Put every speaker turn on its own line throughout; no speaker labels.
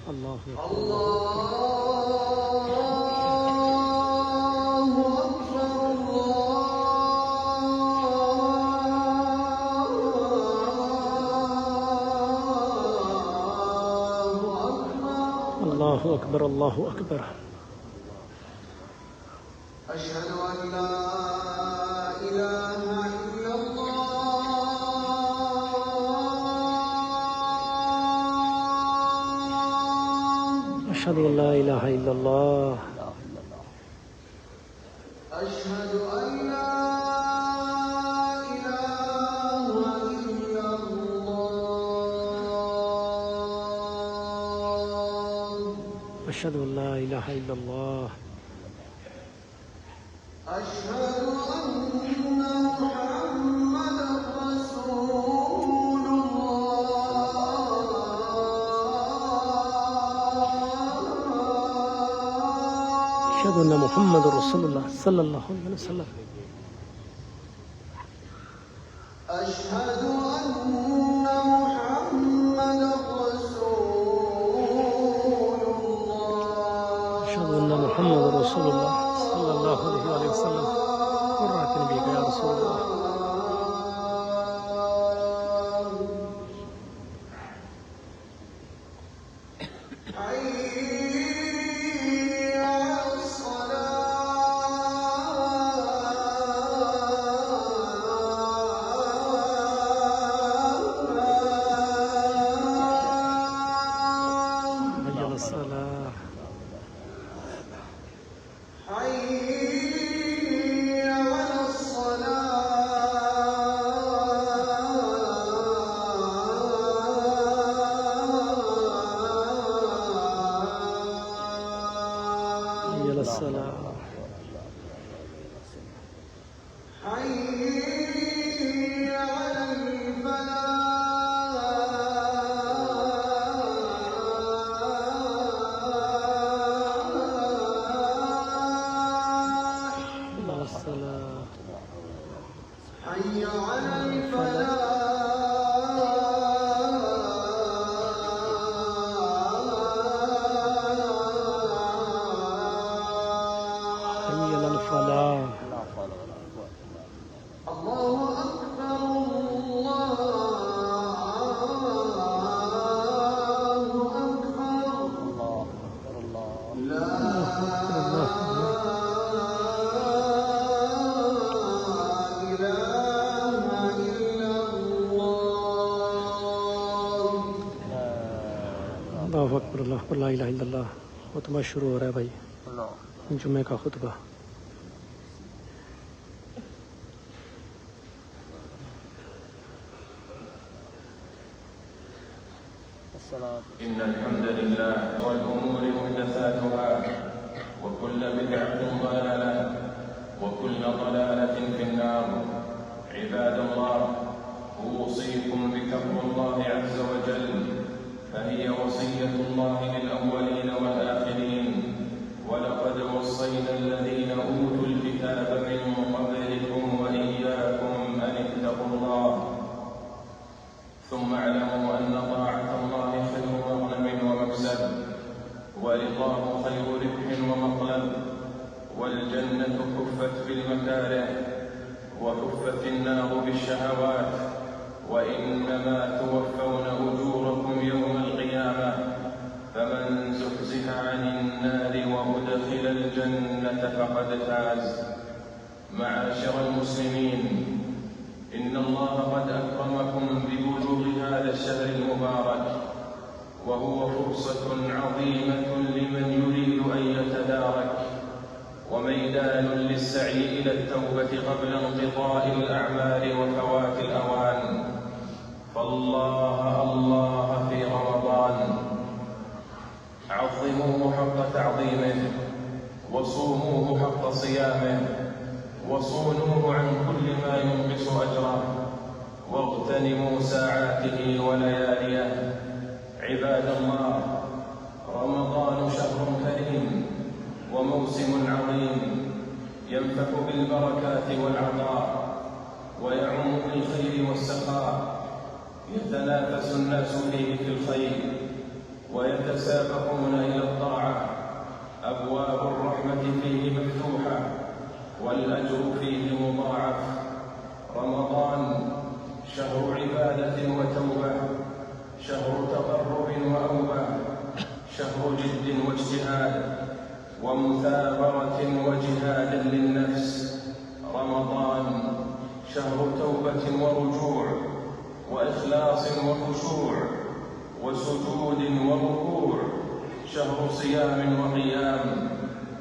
اللہ اکبر اللہ اکبر.
اشہد ان لا الہ الا اللہ.
اشہد ان لا الہ الا اللہ.
اشہد ان لا الہ الا اللہ.
اشہد ان لا الہ الا اللہ.
اشہد ان محمد رسول اللہ.
اشہد ان محمد رسول اللہ صلی اللہ علیہ وسلم.
اشہد ان محمد رسول اللہ.
اشہد ان محمد رسول اللہ صلی اللہ علیہ وسلم. قرۃ نبی کا یا رسول اللہ. حي على الفلاح. الله أكبر الله أكبر. لا اللہ اکبر اللہ اکبر لا الہ الا اللہ. خطبہ شروع ہو رہا ہے بھائی، جمعے کا خطبہ.
إن الحمد لله والأمور محدثاتها وكل بدعة ضلالة وكل ضلالة في النار. عباد الله، أوصيكم بتقوى الله عز وجل، فهي وصية الله للأولين والآخرين. ولقد وصينا الذين أوتوا الكتاب من قبلكم وإياكم أن اتقوا الله. ثم اعلموا أن طاعة الله خير مغنم ومكسب، ورضاه خير ربح ومطلب. والجنة كفت بالمكاره وكفت النار بالشهوات، وإنما توفون أجوركم يوم القيامة. فمن زحزح عن النار وأدخل الجنة فقد فاز. معاشر المسلمين، إن الله قد أكرمكم ببلوغ هذا الشهر المبارك، وهو فرصة عظيمة لمن يريد أن يتدارك، وميدان للسعي إلى التوبة قبل انقضاء الأعمال وفوات الأوان. فالله الله في رمضان، عظموه حق تعظيمه، وصوموه حق صيامه، وصونوه عن كل ما ينقص أجره، واغتنموا ساعاته ولياليه. عباد الله، رمضان شهر كريم وموسم عظيم، ينفح بالبركات والعطاء، ويعم بالخير والسخاء. يتنافس الناس فيه في الخير، ويتسابقون إلى الطاعة. أبواب الرحمة فيه مفتوحة والأجر فيه مضاعف. رمضان شهر عبادة وتوبة، شهر تقرب وأوبة، شهر جد واجتهاد ومثابرة وجهاد للنفس. رمضان شهر توبة ورجوع وإخلاص وخشوع وسجود وركوع، شهر صيام وقيام،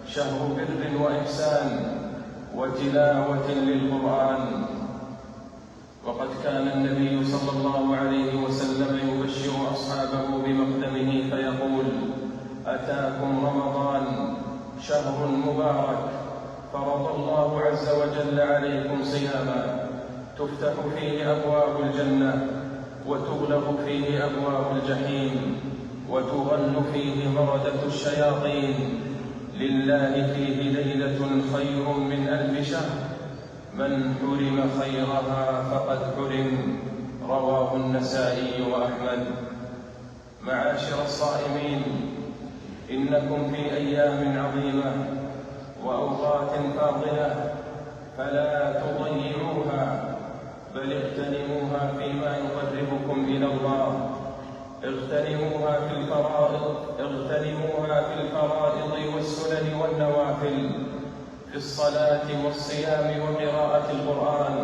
شهر بر وإحسان وتلاوة للقرآن. وقد كان النبي صلى الله عليه وسلم يبشر أصحابه بمقدمه فيقول: أتاكم رمضان شهر مبارك فرض الله عز وجل عليكم صياما، تفتح فيه أبواب الجنة وتغلق فيه أبواب الجحيم وتغل فيه مردة الشياطين. لله فيه ليلة خير من 1000 شهر، من حرم خيرها فقد حرم. رواه النسائي وأحمد. معاشر الصائمين، إنكم في أيام عظيمة وأوقات فاضلة، فلا تضيعوها بل اغتنموها فيما يقربكم إلى الله. اغتنموها في الفرائض والسنن والنوافل، في الصلاة والصيام وقراءة القرآن،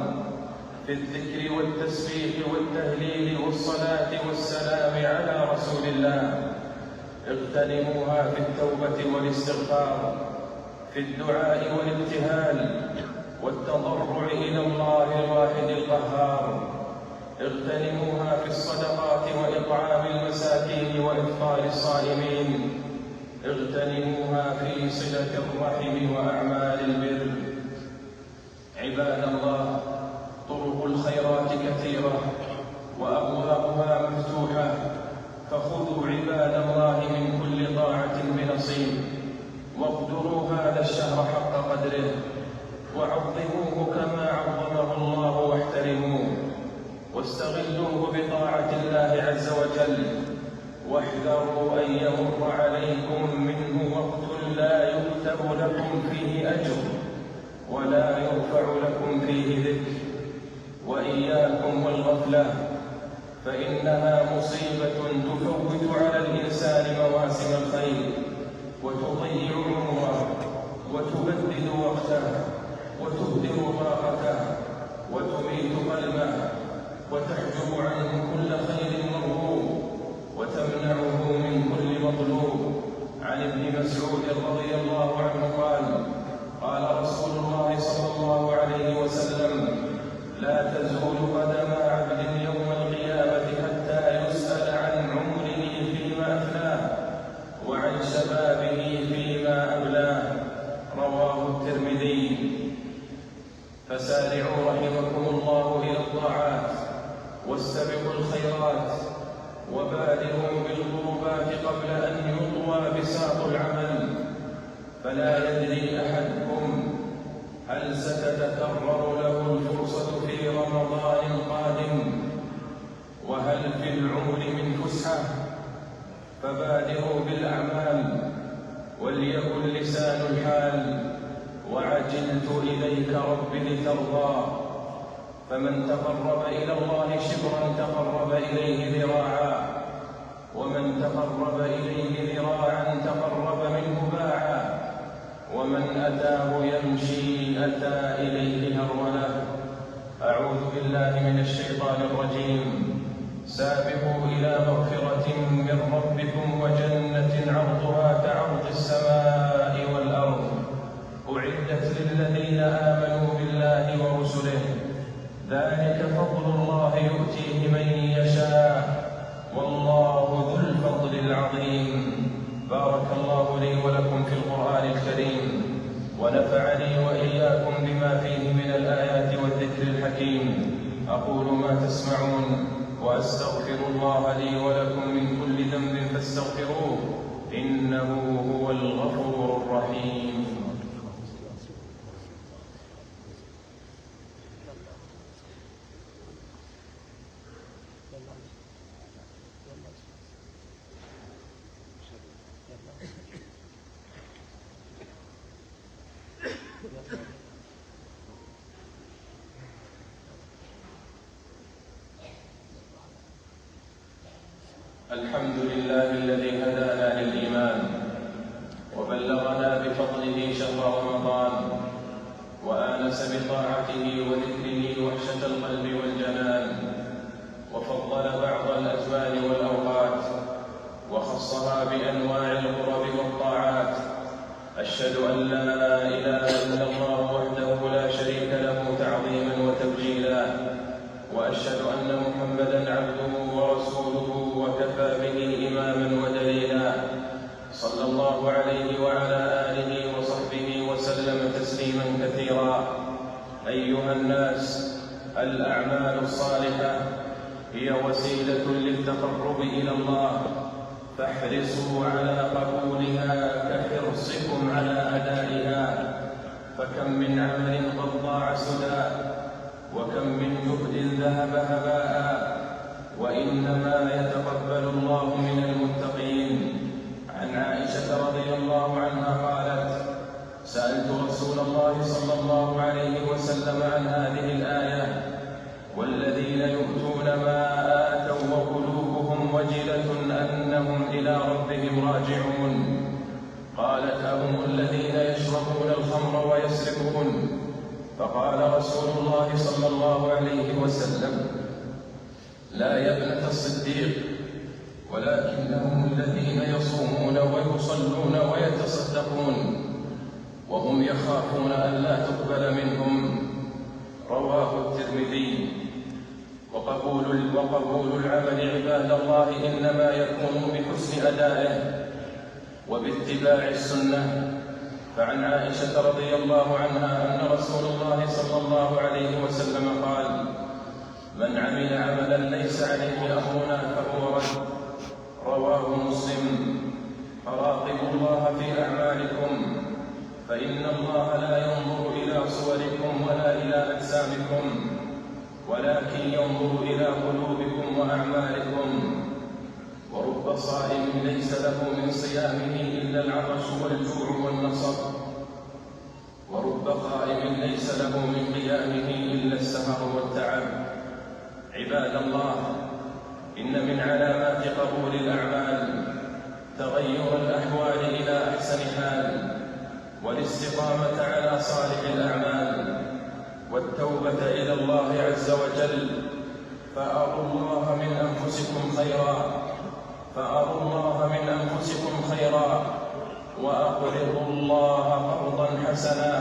في الذكر والتسبيح والتهليل والصلاة والسلام على رسول الله. اغتنموها في التوبة والاستغفار، في الدعاء والابتهال والتضرع إلى الله الواحد القهار. اغتنموها في الصدقات وإطعام المساكين وإفطار الصائمين. اغتنموها في صلة الرحم وأعمال البر. عباد الله، طرق الخيرات كثيرة وأبوابها مفتوحة، فخذوا عباد الله من كل طاعة بنصيب، واقدروا هذا الشهر حق قدره، وعظموه كما عظمه الله واحترموه، واستغلوه بطاعة الله عز وجل، واحذروا أن يمر عليكم منه وقت لا يكتب لكم فيه أجر ولا يرفع لكم فيه ذكر. وإياكم والغفلة، فإنها مصيبة تفوت على الإنسان مواسم الخير، وتضيع عمره، وتبدد وقته، وتهدر طاقته، وتميت قلبه، وتحجب عنه كل خير مرغوب، وتمنعه من كل مطلوب. عن ابن مسعود رضي الله عنه قال: قال رسول الله صلى الله عليه وسلم: لا تزول قدم عبد يوم القيامة حتى يسأل عن عمره فيما أفناه وعن شبابه فيما أبلاه. رواه الترمذي. فسارعوا رحمكم الله إلى الطاعات، واستبقوا الخيرات، وبادروا بالقربات قبل أن يطوى بساط العمل. فلا يدري أحدكم هل ستتكرر له الفرصة في رمضان القادم، وهل في العمر من فسحة. فبادروا بالأعمال، وليكن لسان الحال: وعجلت إليك رب لترضى. فمن تقرب إلى الله شبرا تقرب إليه ذراعا، ومن تقرب إليه ذراعا تقرب منه باعا، ومن أتاه يمشي أتى إليه هرولا. أعوذ بالله من الشيطان الرجيم. سابقوا إلى مغفرة من ربكم وجنة عرضها كعرض السماء والأرض، أعدت للذين آمنوا بالله ورسله، ذلك فضل الله يؤتيه من يشاء، والله ذو الفضل العظيم. بارك الله لي ولكم في القرآن الكريم، ونفعني وإياكم بما فيه من الآيات والذكر الحكيم. أقول ما تسمعون، وأستغفر الله لي ولكم من كل ذنب فاستغفروه، إنه هو الغفور الرحيم. الحمد لله الذي هدانا للإيمان وبلغنا بفضله شهر رمضان وآنس بطاعته وذكره وحشة القلب والجنان، وفضل بعض الأزمان والأوقات وخصها بأنواع القرب والطاعات. أشهد أن لا إله إلا الله وحده لا شريك له تعظيما وتبجيلا، وأشهد أن محمدا عبده ورسوله وكفى به إماما ودليلا، صلى الله عليه وعلى آله وصحبه وسلم تسليما كثيرا. أيها الناس، الأعمال الصالحة هي وسيلة للتقرب إلى الله، فاحرصوا على قبولها كحرصكم على أدائها، فكم من عمل قد ضاع سدى، وكم من جهد ذهب هباء، وإنما يتقبل الله من المتقين. عن عائشة رضي الله عنها قالت: سألت رسول الله صلى الله عليه وسلم عن هذه الآية: والذين يؤتون ما آتوا وقلوبهم وجلة أنهم إلى ربهم راجعون. قالت: أهم الذين يشربون الخمر ويسرقون؟ فقال رسول الله صلى الله عليه وسلم: لا يا ابنة الصديق، ولكنهم الذين يصومون ويصلون ويتصدقون وهم يخافون أن لا تقبل منهم. رواه الترمذي. وقبول العمل عباد الله إنما يكون بحسن أدائه وباتباع السنة. فعن عائشة رضي الله عنها أن رسول الله صلى الله عليه وسلم قال: من عمل عملا ليس عليه أمرنا فهو رد. رواه مسلم. فراقبوا الله في أعمالكم، فإن الله لا ينظر إلى صوركم ولا إلى أجسامكم، ولكن ينظر إلى قلوبكم وأعمالكم. ورب صائم ليس له من صيامه إلا العطش والجوع والنصب، ورب قائم ليس له من قيامه إلا السهر والتعب. عباد الله، إن من علامات قبول الأعمال تغير الأحوال إلى أحسن حال، والاستقامة على صالح الأعمال، والتوبة إلى الله عز وجل. فأروا الله من أنفسكم خيرا وأقرضوا الله قرضا حسنا،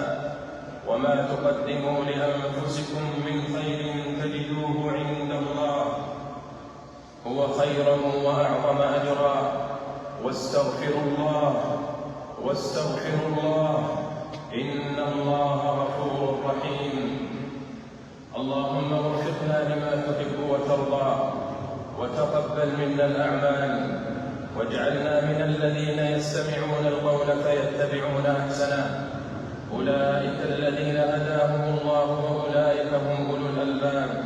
وما تقدموا لأنفسكم من خير تجدوه عند الله هو خيرا وأعظم أجرا. واستغفروا الله إن الله غفور رحيم. اللهم وفقنا لما تحب وترضى، وتقبل منا الأعمال، واجعلنا من الذين يستمعون القول فيتبعون أحسنه. أولئك الذين هداهم الله وأولئك هم أولو الألباب.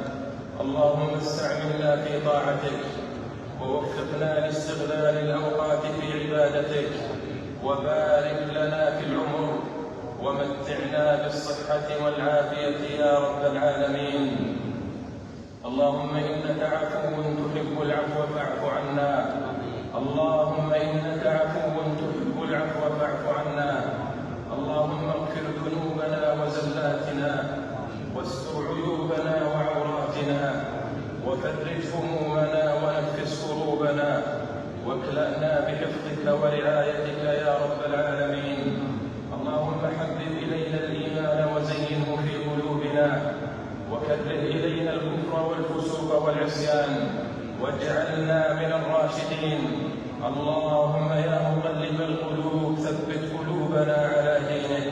اللهم استعملنا في طاعتك، ووفقنا لاستغلال الأوقات في عبادتك، وبارك لنا في العمر، ومتعنا بالصحة والعافية يا رب العالمين. اللهم إنك عفو تحب العفو فاعف عنا. اللهم إنك عفو تحب العفو فاعف عنا. اللهم اغفر ذنوبنا وزلاتنا، واستر عيوبنا وعوراتنا، وفرج همومنا ونفس كروبنا، واكلأنا بحفظك ورعايتك يا رب العالمين. اللهم حبب إلينا الإيمان وزينه في قلوبنا، وكره إلينا الكفر والفسوق والعصيان، واجعلنا من الراشدين. اللهم يا مقلب القلوب ثبت قلوبنا على دينك.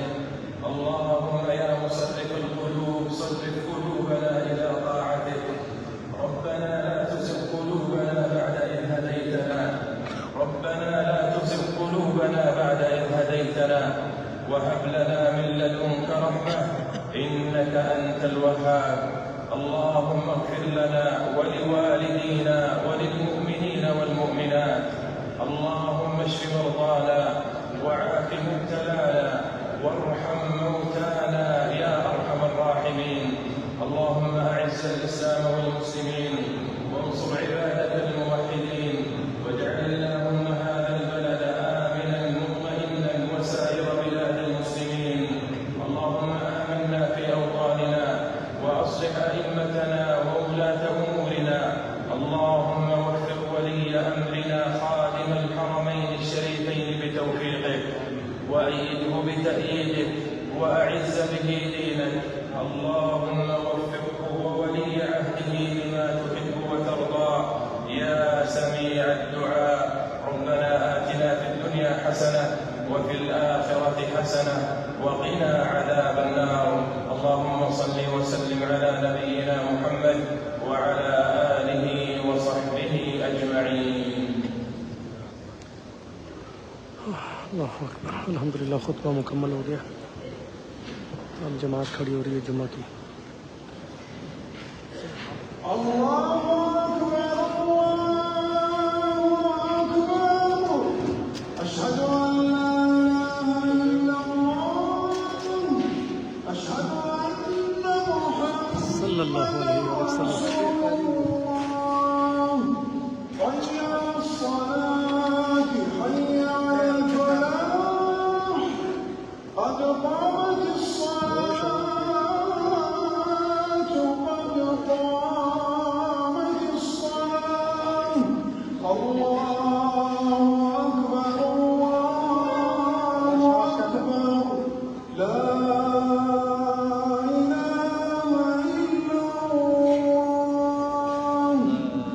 اللهم يا مصرف القلوب صرف قلوبنا إلى طاعتك. ربنا لا تزغ قلوبنا بعد إذ هديتنا. وهب لنا من لدنك رحمة إنك أنت الوهاب. اللهم اغفر لنا ولوالدينا وللمؤمنين والمؤمنات. اللهم اشف مرضانا وعاف مبتلانا وارحم موتانا يا أرحم الراحمين. اللهم أعز الإسلام والمسلمين وانصر عبادك الموحدين واجعل اللهم هذا البلد آمنا مطمئنا وسائر بلاد المسلمين. اللهم آمنا في أوطاننا وأصلح أئمتنا وولاة أمورنا. اللهم وفق ولي أمرنا خادم الحرمين الشريفين بتوفيقك، وأيده بتأييدك، وأعز به دينك. اللهم وفقه وولي عهده لما تحب وترضى يا سميع الدعاء. ربنا آتنا في الدنيا حسنة وفي الآخرة حسنة وقنا عذاب النار. اللهم صل وسلم على نبينا محمد وعلى آله وصحبه أجمعين.
اللہ اکبر. الحمدللہ خطبہ مکمل ہو گیا. اب جماعت کھڑی ہو رہی ہے جمعہ کی.
اللہ اکبر اللہ اکبر اشہد ان لا الہ الا اللہ اشہد ان محمد
صلی اللہ علیہ وسلم.
حي على الصلاة حي على الفلاح قد قامت الصلاة قد قامت الصلاة الله